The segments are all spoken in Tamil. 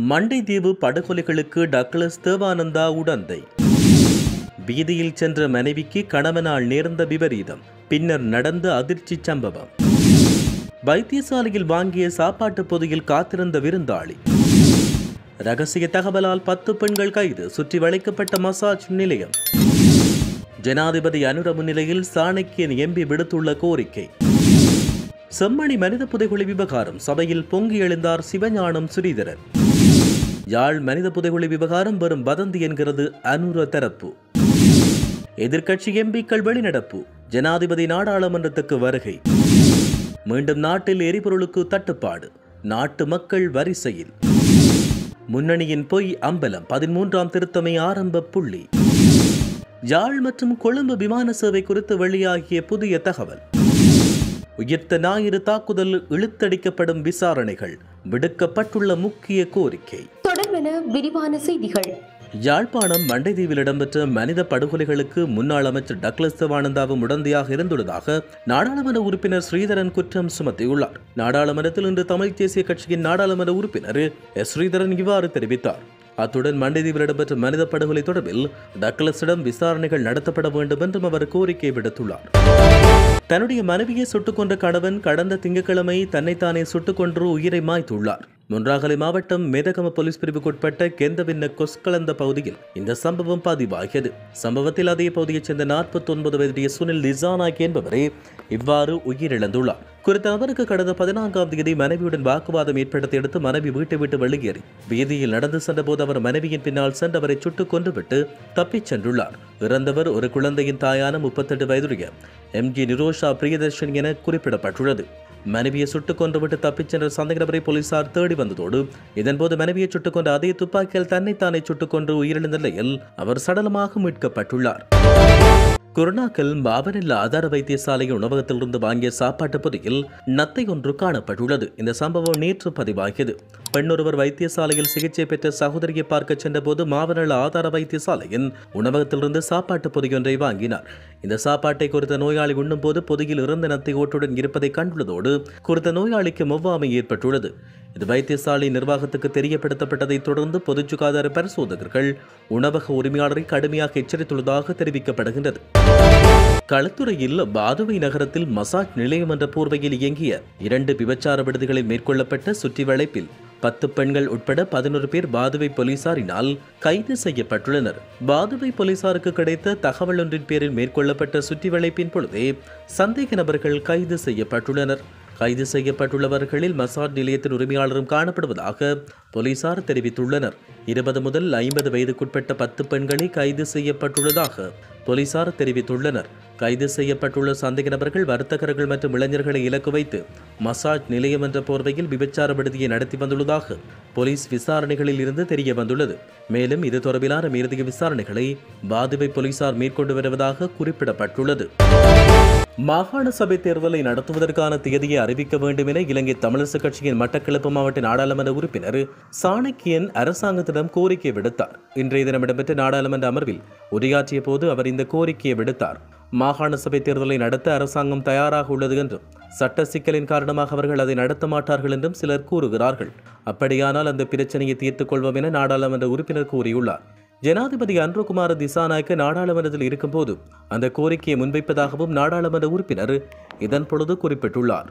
மண்டைதீவு படுகொலைகளுக்கு டக்ளஸ் தேவானந்தா உடந்தை. வீதியில் சென்ற மனைவிக்கு கணவனால் நேர்ந்த விபரீதம், பின்னர் நடந்த அதிர்ச்சி சம்பவம். வைத்தியசாலையில் வாங்கிய சாப்பாட்டு பொதியில் காத்திருந்த விருந்தாளி. ரகசிய தகவலால் 10 பெண்கள் கைது, சுற்றி வளைக்கப்பட்ட மசாஜ் நிலையம். ஜனாதிபதி அனுர முன்னிலையில் சாணக்கியன் எம்பி விடுத்துள்ள கோரிக்கை. செம்மணி மனித புதைகுழி விவகாரம், சபையில் பொங்கி எழுந்தார் சிவஞானம் ஸ்ரீதரன். யாழ் மனித புதைகுழி விவகாரம் வெறும் வதந்தி என்கிறது அனுர தரப்பு. எதிர்க்கட்சி எம்பிக்கள் வெளிநடப்பு, ஜனாதிபதி நாடாளுமன்றத்துக்கு வருகை. மீண்டும் நாட்டில் எரிபொருளுக்கு தட்டுப்பாடு, நாட்டு மக்கள் வரிசையில். முன்னணியின் பொய் அம்பலம், 13ஆம் திருத்தமே ஆரம்ப புள்ளி. யாழ் மற்றும் கொழும்பு விமான சேவை குறித்து வெளியாகிய புதிய தகவல். உயிர்த்த ஞாயிறு தாக்குதல் இழுத்தடிக்கப்படும் விசாரணைகள், விடுக்கப்பட்டுள்ள முக்கிய கோரிக்கை. தொடர்பென விரிவான செய்திகள். யாழ்ப்பாணம் மண்டைதீவில் இடம்பெற்ற மனித படுகொலைகளுக்கு முன்னாள் அமைச்சர் டக்ளஸ் தேவானந்தாவும் உடந்தையாக இருந்துள்ளதாக நாடாளுமன்ற உறுப்பினர் ஸ்ரீதரன் குற்றம் சுமத்தியுள்ளார். நாடாளுமன்றத்தில் இன்று தமிழ் தேசிய கட்சியின் நாடாளுமன்ற உறுப்பினர் ஸ்ரீதரன் இவ்வாறு தெரிவித்தார். அத்துடன் மண்டைதீவில் இடம்பெற்ற மனித படுகொலை தொடர்பில் டக்ளஸிடம் விசாரணைகள் நடத்தப்பட வேண்டும் என்றும் அவர் கோரிக்கை விடுத்துள்ளார். தன்னுடைய மனைவியை சுட்டுக் கொன்ற கணவன் கடந்த திங்கட்கிழமை தன்னைத்தானே சுட்டுக் கொன்று உயிரை மாய்த்துள்ளார். முன்றாகலை மாவட்டம் மேதகம போலீஸ் பிரிவுக்குட்பட்ட கெந்தவின்ன கொஸ்கலந்த பகுதியில் இந்த சம்பவம் பதிவாகியது. சம்பவத்தில் அதே பகுதியைச் சேர்ந்த 49 வயதுடைய சுனில் லிசானாக் என்பவரே இவ்வாறு உயிரிழந்துள்ளார். குறித்த நபருக்கு கடந்த 14ஆம் தேதி மனைவியுடன் வாக்குவாதம் ஏற்படுத்தியடுத்து மனைவி வீட்டை விட்டு வெளியேறி வீதியில் நடந்து சென்றபோது அவர் மனைவியின் பின்னால் சென்றவரை சுட்டுக் கொன்றுவிட்டு தப்பிச் சென்றுள்ளார். இறந்தவர் ஒரு குழந்தையின் தாயான 38 வயதுடைய MG நிரோஷா பிரியதர்ஷன் என குறிப்பிடப்பட்டுள்ளது. மனைவியை சுட்டுக் கொன்றுவிட்டு தப்பிச் சென்ற சந்தேக நபரை போலீசார் தேடி வந்ததோடு இதன்போது மனைவியை சுட்டுக் கொண்ட அதே துப்பாக்கியால் தன்னைத்தானே சுட்டுக் கொன்று உயிரிழந்த நிலையில் அவர் சடலமாக மீட்கப்பட்டுள்ளார். குருணாக்கல் பாவனில் ஆதார வைத்தியசாலையின் உணவகத்திலிருந்து வாங்கிய சாப்பாட்டு பொதியில் நத்தை ஒன்று காணப்பட்டுள்ளது. இந்த சம்பவம் நேற்று பதிவாகியது. பெண்ணொருவர் வைத்தியசாலையில் சிகிச்சை பெற்ற சகோதரியை பார்க்க சென்றபோது மாவனல் ஆதார வைத்தியசாலையின் உணவகத்திலிருந்து சாப்பாட்டு பொதியொன்றை வாங்கினார். இந்த சாப்பாட்டை குறித்த நோயாளி உண்ணும் போது பொதியில் இறந்த நத்தை ஓட்டுடன் இருப்பதை கண்டுள்ளதோடு குறித்த நோயாளிக்கு ஒவ்வாமை ஏற்பட்டுள்ளது. இது வைத்தியசாலை நிர்வாகத்துக்கு தெரியப்படுத்தப்பட்டதைத் தொடர்ந்து பொது சுகாதார பரிசோதகர்கள் உணவக உரிமையாளரை கடுமையாக எச்சரித்துள்ளதாக தெரிவிக்கப்படுகின்றது. களுத்துறையில் பாதுவை நகரத்தில் மசாஜ் நிலையம் என்ற போர்வையில் இயங்கிய 2 விபச்சார விடுதிகளில் மேற்கொள்ளப்பட்ட சுற்றி வளைப்பில் 10 பெண்கள் உட்பட 11 பேர் பாதுவை போலீசாரினால் கைது செய்யப்பட்டுள்ளனர். பாதுவை போலீசாருக்கு கிடைத்த தகவல் ஒன்றின் பேரில் மேற்கொள்ளப்பட்ட சுற்றி வளைப்பின் பொழுதே சந்தேக நபர்கள் கைது செய்யப்பட்டுள்ளனர். கைது செய்யப்பட்டுள்ளவர்களில் மசாஜ் நிலையத்தின் உரிமையாளரும் காணப்படுவதாக போலீசார் தெரிவித்துள்ளனர். 20 முதல் 50 வயதுக்குட்பட்ட 10 பெண்களை கைது செய்யப்பட்டுள்ளதாக போலீசார் தெரிவித்துள்ளனர். கைது செய்யப்பட்டுள்ள சந்தேக நபர்கள் வர்த்தகர்கள் மற்றும் இளைஞர்களை இலக்கு வைத்து மசாஜ் நிலையம் என்ற போர்வையில் விபச்சார விடுதியை நடத்தி வந்துள்ளதாக போலீஸ் விசாரணைகளில் இருந்து தெரிய வந்துள்ளது. மேலும் இது தொடர்பிலான மேலதிக விசாரணைகளை பாதுவை போலீசார் மேற்கொண்டு வருவதாக குறிப்பிடப்பட்டுள்ளது. மாகாண சபை தேர்தலை நடத்துவதற்கான தேதியை அறிவிக்க வேண்டும் என இலங்கை தமிழரசு கட்சியின் மட்டக்களப்பு மாவட்ட நாடாளுமன்ற உறுப்பினர் சாணக்கியன் அரசாங்கத்திடம் கோரிக்கை விடுத்தார். இன்றைய தினம் இடம்பெற்ற நாடாளுமன்ற அமர்வில் உரையாற்றிய போது அவர் இந்த கோரிக்கையை விடுத்தார். மாகாண சபை தேர்தலை நடத்த அரசாங்கம் தயாராக உள்ளது என்றும் சட்ட சிக்கலின் காரணமாக அவர்கள் அதை நடத்த மாட்டார்கள் என்றும் சிலர் கூறுகிறார்கள். அப்படியானால் அந்த பிரச்சனையை தீர்த்துக் கொள்வோம் என நாடாளுமன்ற உறுப்பினர் கூறியுள்ளார். ஜனாதிபதி அன்ருகுமார திசாநாயக்க நாடாளுமன்றத்தில் இருக்கும்போது அந்த கோரிக்கையை முன்வைப்பதாகவும் நாடாளுமன்ற உறுப்பினர் இதன் பொழுது குறிப்பிட்டுள்ளார்.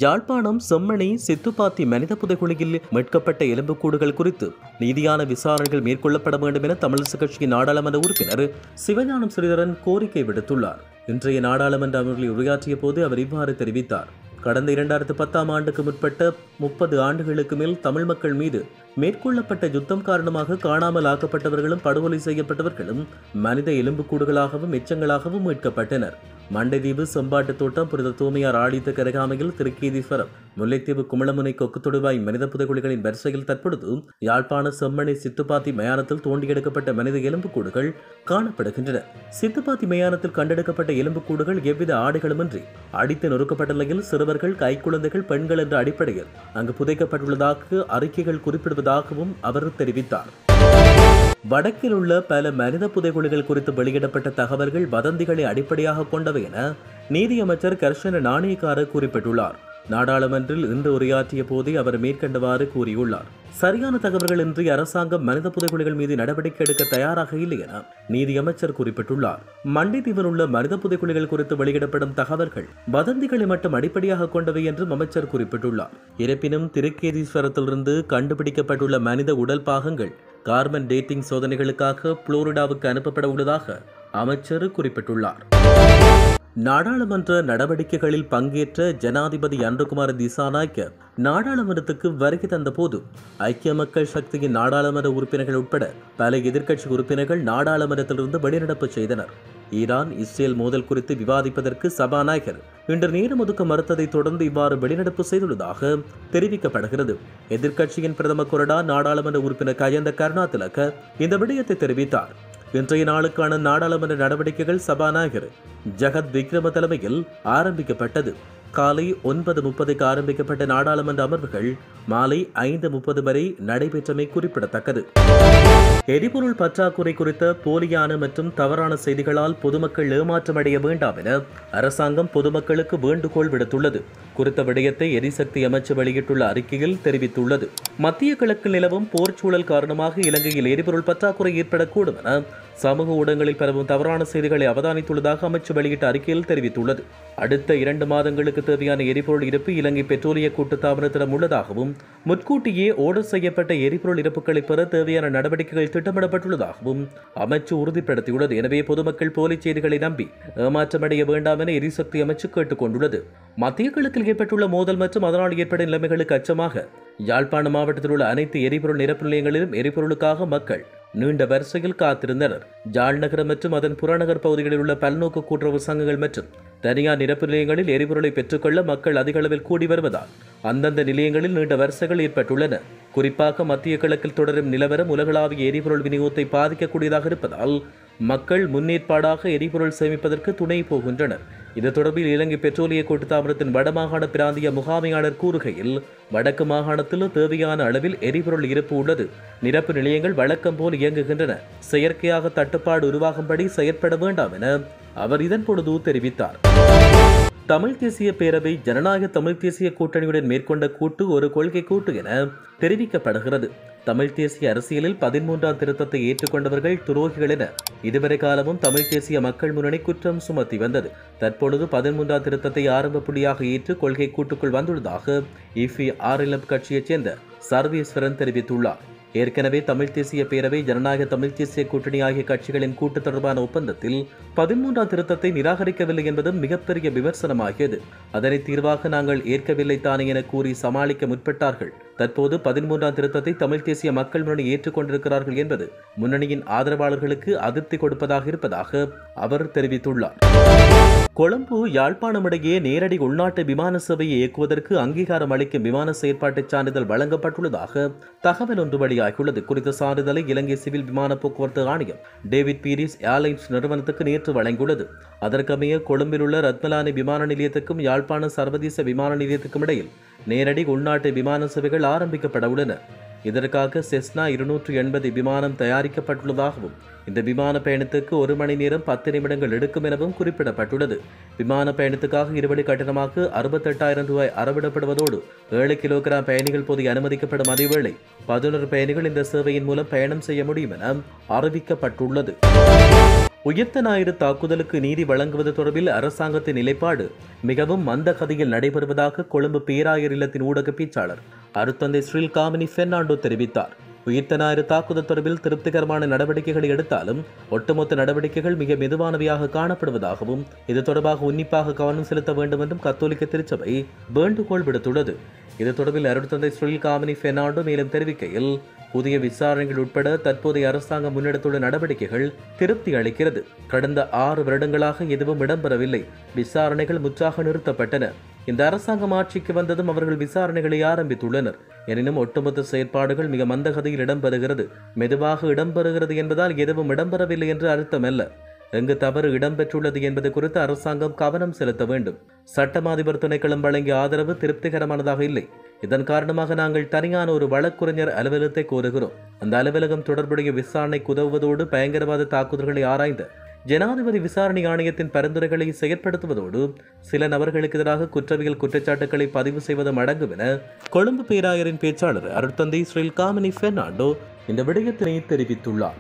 யாழ்ப்பாணம் செம்மணி சித்துப்பாத்தி மனித புதைகுழியில் மீட்கப்பட்ட எலும்புக்கூடுகள் குறித்து நீதியான விசாரணைகள் மேற்கொள்ளப்பட வேண்டும் என தமிழரசு கட்சியின் நாடாளுமன்ற உறுப்பினர் சிவஞானம் ஸ்ரீதரன் கோரிக்கை விடுத்துள்ளார். இன்றைய நாடாளுமன்ற அமர்வில் உரையாற்றிய போது அவர் இவ்வாறு தெரிவித்தார். கடந்த 2010ஆம் ஆண்டுக்கு முற்பட்ட 30 ஆண்டுகளுக்கு மேல் தமிழ் மக்கள் மீது மேற்கொள்ளப்பட்ட யுத்தம் காரணமாக காணாமல் ஆக்கப்பட்டவர்களும் படுகொலை செய்யப்பட்டவர்களும் மனித எலும்புக்கூடுகளாகவும் எச்சங்களாகவும் மீட்கப்பட்டனர். மண்டைதீவு செம்பாட்டு தோட்டம் புனித தூமையார் ஆடித்த கரகாமையில் திருக்கீதீஸ்வரம் முல்லைத்தீவு குமளமுனை கொக்கு தொடுவாய் மனித புதைகுழிகளின் வரிசையில் தற்பொழுது யாழ்ப்பாண செம்மணி சித்துப்பாத்தி மயானத்தில் தோண்டி எடுக்கப்பட்ட மனித எலும்புக்கூடுகள் காணப்படுகின்றன. சித்துப்பாத்தி மயானத்தில் கண்டெடுக்கப்பட்ட எலும்புக்கூடுகள் எவ்வித ஆடைகளுமின்றி அடித்து நொறுக்கப்பட்ட நிலையில் சிறுவர்கள், கைக்குழந்தைகள், பெண்கள் என்ற அடிப்படையில் அங்கு புதைக்கப்பட்டுள்ளதாக அறிக்கைகள் குறிப்பிடுவதாகவும் அவர் தெரிவித்தார். வடக்கில் உள்ள பல மனித புதைகுழிகள் குறித்து வெளியிடப்பட்ட தகவல்கள் வதந்திகளை அடிப்படையாக கொண்டவை என நீதியமைச்சர் கர்ஷன நாணயக்கார குறிப்பிட்டுள்ளார். நாடாளுமன்றில் இன்று உரையாற்றிய போதே அவர் மேற்கண்டவாறு கூறியுள்ளார். சரியான தகவல்களின்றி அரசாங்கம் மனித புதைகுழிகள் மீது நடவடிக்கை எடுக்க தயாராக இல்லை என நீதியமைச்சர் குறிப்பிட்டுள்ளார். மண்டைதீவில் உள்ள மனித புதைகுழிகள் குறித்து வெளியிடப்படும் தகவல்கள் வதந்திகளை மட்டும் அடிப்படையாக கொண்டவை என்றும் அமைச்சர் குறிப்பிட்டுள்ளார். இருப்பினும் திருக்கேதீஸ்வரத்திலிருந்து கண்டுபிடிக்கப்பட்டுள்ள மனித உடல் பாகங்கள் கார்பன் டேட்டிங் சோதனைகளுக்காக புளோரிடாவுக்கு அனுப்பப்பட உள்ளதாக அமைச்சர் குறிப்பிட்டுள்ளார். நாடாளுமன்ற நடவடிக்கைகளில் பங்கேற்ற ஜனாதிபதி அன்ருகுமார திசாநாயக்க நாடாளுமன்றத்துக்கு வருகை தந்த போது ஐக்கிய மக்கள் சக்தியின் நாடாளுமன்ற உறுப்பினர்கள் உட்பட பல எதிர்க்கட்சி உறுப்பினர்கள் நாடாளுமன்றத்திலிருந்து வெளிநடப்பு செய்தனர். ஈரான் இஸ்ரேல் மோதல் குறித்து விவாதிப்பதற்கு சபாநாயகர் இன்று நேரம் ஒதுக்க மறுத்ததை தொடர்ந்து இவ்வாறு வெளிநடப்பு செய்துள்ளதாக தெரிவிக்கப்படுகிறது. எதிர்க்கட்சியின் பிரதம கொறடா நாடாளுமன்ற உறுப்பினர் கயந்த கருணாதிலக்க இந்த விடயத்தை தெரிவித்தார். இன்றைய நாளுக்கான நாடாளுமன்ற நடவடிக்கைகள் சபாநாயகர் ஜகத் விக்ரம தலைமையில் ஆரம்பிக்கப்பட்டது. காலை 9:30க்கு ஆரம்பிக்கப்பட்ட நாடாளுமன்ற அமர்வுகள் மாலை 5:30 வரை நடைபெற்றமை குறிப்பிடத்தக்கது. எரிபொருள் பற்றாக்குறை குறித்த போலியான மற்றும் தவறான செய்திகளால் பொதுமக்கள் ஏமாற்றமடைய வேண்டாம் என அரசாங்கம் பொதுமக்களுக்கு வேண்டுகோள் விடுத்துள்ளது. குறித்த விடயத்தை எரிசக்தி அமைச்சு வெளியிட்டுள்ள அறிக்கையில் தெரிவித்துள்ளது. மத்திய கிழக்கில் நிலவும் போர்ச்சூழல் காரணமாக இலங்கையில் எரிபொருள் பற்றாக்குறை ஏற்படக்கூடும் என சமூக ஊடகங்களில் பரவும் தவறான செய்திகளை அவதானித்துள்ளதாக அமைச்சு வெளியிட்ட அறிக்கையில் தெரிவித்துள்ளது. அடுத்த 2 மாதங்களுக்கு தேவையான எரிபொருள் இருப்பு இலங்கை பெட்ரோலிய கூட்டுத்தாபனத்திடம் உள்ளதாகவும் முன்கூட்டியே ஓர்டர் செய்யப்பட்ட எரிபொருள் இருப்புகளை பெற தேவையான நடவடிக்கைகள் திட்டமிடப்பட்டுள்ளதாகவும் அமைச்சு உறுதிப்படுத்தியுள்ளது. எனவே பொதுமக்கள் போலி செய்திகளை நம்பி ஏமாற்றமடைய வேண்டாம் என எரிசக்தி அமைச்சு கேட்டுக் கொண்டுள்ளது. மத்திய கிழக்கில் ஏற்பட்டுள்ள மோதல் மற்றும் அதனால் ஏற்பட்ட நிலைமைகளுக்கு அச்சமாக யாழ்ப்பாண மாவட்டத்தில் உள்ள அனைத்து எரிபொருள் நிரப்பு நிலையங்களிலும் எரிபொருளுக்காக மக்கள் நீண்ட வரிசையில் காத்திருந்தனர். ஜாழ் நகரம் மற்றும் அதன் புறநகர் பகுதிகளில் உள்ள பல்நோக்கு கூட்டுறவு சங்கங்கள் மற்றும் தனியார் நிரப்பு நிலையங்களில் எரிபொருளை பெற்றுக்கொள்ள மக்கள் அதிக அளவில் கூடி வருவதால் அந்தந்த நிலையங்களில் நீண்ட வரிசைகள் ஏற்பட்டுள்ளன. குறிப்பாக மத்திய கிழக்கில் தொடரும் நிலவரம் உலகளாவிய எரிபொருள் விநியோகத்தை பாதிக்கக்கூடியதாக இருப்பதால் மக்கள் முன்னேற்பாடாக எரிபொருள் சேமிப்பதற்கு துணை போகின்றனர். இது தொடர்பில் இலங்கை பெட்ரோலிய கூட்டுத்தாபனத்தின் வடமாகாண பிராந்திய முகாமையாளர் கூறுகையில், வடக்கு மாகாணத்தில் தேவையான அளவில் எரிபொருள் இருப்பு உள்ளது. நிரப்பு நிலையங்கள் வழக்கம் போல் இயங்குகின்றன. செயற்கையாக தட்டுப்பாடு உருவாகும்படி செயற்பட வேண்டாம் என அவர் இதன் பொழுது தெரிவித்தார். தமிழ் தேசிய பேரவை ஜனநாயக தமிழ் தேசிய கூட்டணியுடன் மேற்கொண்ட கூட்டு ஒரு கொள்கை கூட்டு என தெரிவிக்கப்படுகிறது. தமிழ் தேசிய அரசியலில் 13ஆம் திருத்தத்தை ஏற்றுக்கொண்டவர்கள் துரோகிகள் என இதுவரை காலமும் தமிழ் தேசிய மக்கள் முன்னணி குற்றம் சுமத்தி வந்தது. தற்பொழுது 13ஆம் திருத்தத்தை ஆரம்ப புள்ளியாக ஏற்று கொள்கை கூட்டுக்குள் வந்துள்ளதாக இஃபி-ஆர்எல்எம் கட்சியைச் சேர்ந்த சர்வேஸ்வரன் தெரிவித்துள்ளார். ஏற்கனவே தமிழ் தேசிய பேரவை ஜனநாயக தமிழ் தேசிய கூட்டணி ஆகிய கட்சிகளின் கூட்டு தொடர்பான ஒப்பந்தத்தில் 13ஆம் திருத்தத்தை நிராகரிக்கவில்லை என்பதும் மிகப்பெரிய விமர்சனமாகியது. அதனை தீர்வாக நாங்கள் ஏற்கவில்லை தானே என கூறி சமாளிக்க முற்பட்டார்கள். தற்போது 13ஆம் திருத்தத்தை தமிழ் தேசிய மக்கள் முன்னணி ஏற்றுக்கொண்டிருக்கிறார்கள் என்பது முன்னணியின் ஆதரவாளர்களுக்கு அதிருப்தி கொடுப்பதாக இருப்பதாக அவர் தெரிவித்துள்ளார். கொழும்பு யாழ்ப்பாணம் இடையே நேரடி உள்நாட்டு விமான சேவையை இயக்குவதற்கு அங்கீகாரம் அளிக்கும் விமான செயற்பாட்டு சான்றிதழ் வழங்கப்பட்டுள்ளதாக தகவல் ஒன்று வெளியாகியுள்ளது. குறித்த சான்றிதழை இலங்கை சிவில் விமான போக்குவரத்து ஆணையம் டேவிட் பீரிஸ் ஏர்லைன்ஸ் நிறுவனத்துக்கு நேற்று வழங்கியுள்ளது. அதற்கமைய கொழும்பில் உள்ள ரத்மலானி விமான நிலையத்துக்கும் யாழ்ப்பாண சர்வதேச விமான நிலையத்துக்கும் இடையில் நேரடி உள்நாட்டு விமான சேவைகள் ஆரம்பிக்கப்பட உள்ளன. இதற்காக செஸ்னா 280 விமானம் தயாரிக்கப்பட்டுள்ளதாகவும் இந்த விமான பயணத்துக்கு 1 மணி நேரம் 10 நிமிடங்கள் எடுக்கும் எனவும் குறிப்பிடப்பட்டுள்ளது. விமான பயணத்துக்காக இருவழி கட்டணமாக 68,000 ரூபாய் அறவிடப்படுவதோடு 7 கிலோகிராம் பயணிகள் பொதி அனுமதிக்கப்படும். அதேவேளை 11 பயணிகள் இந்த சேவையின் மூலம் பயணம் செய்ய முடியும் என அறிவிக்கப்பட்டுள்ளது. உயிர்த்த ஞாயிறு தாக்குதலுக்கு நீதி வழங்குவது தொடர்பில் அரசாங்கத்தின் நிலைப்பாடு மிகவும் மந்தகதியில் நடைபெறுவதாக கொழும்பு பேராயர் இல்லத்தின் ஊடக பேச்சாளர் அருத்தந்தை ஸ்ரீல் காமினி பெர்னாண்டோ தெரிவித்தார். உயிர்த்த ஞாயிறு தாக்குதல் தொடர்பில் திருப்திகரமான நடவடிக்கைகளை எடுத்தாலும் ஒட்டுமொத்த நடவடிக்கைகள் மிக மெதுவானவையாக காணப்படுவதாகவும் இது தொடர்பாக உன்னிப்பாக கவனம் செலுத்த வேண்டும் என்றும் கத்தோலிக்க திருச்சபை வேண்டுகோள் விடுத்துள்ளது. இது தொடர்பில் அருட்தந்தை ஸ்ரீல் காமினி பெர்னாண்டோ மேலும் தெரிவிக்கையில், புதிய விசாரணைகள் உட்பட தற்போதைய அரசாங்கம் முன்னெடுத்துள்ள நடவடிக்கைகள் திருப்தி அளிக்கிறது. கடந்த 6 வருடங்களாக எதுவும் இடம்பெறவில்லை. விசாரணைகள் முற்றாக நிறுத்தப்பட்டன. இந்த அரசாங்கம் ஆட்சிக்கு வந்ததும் அவர்கள் விசாரணைகளை ஆரம்பித்துள்ளனர். எனினும் ஒட்டுமொத்த செயற்பாடுகள் மிக மந்தகதியில் இடம்பெறுகிறது. மெதுவாக இடம்பெறுகிறது என்பதால் எதுவும் இடம்பெறவில்லை என்று அர்த்தமல்ல. எங்கு தவறு இடம்பெற்றுள்ளது என்பது குறித்து அரசாங்கம் கவனம் செலுத்த வேண்டும். சட்டம் அதிபர் திணைக்களம் வழங்கிய ஆதரவு திருப்திகரமானதாக இல்லை. இதன் காரணமாக நாங்கள் தனியான ஒரு வழக்குரைஞர் அலுவலகத்தை கோருகிறோம். அந்த அலுவலகம் தொடர்புடைய விசாரணைக்கு உதவுவதோடு பயங்கரவாத தாக்குதல்களை ஆராய்ந்த ஜனாதிபதி விசாரணை ஆணையத்தின் பரிந்துரைகளை செயற்படுத்துவதோடு சில நபர்களுக்கு எதிராக குற்றவியல் குற்றச்சாட்டுகளை பதிவு செய்வதும் அடங்கும் என கொழும்பு பேராயரின் பேச்சாளர் அருட்தந்தை ஸ்ரீல் காமினி பெர்னாண்டோ இந்த விடயத்தினை தெரிவித்துள்ளார்.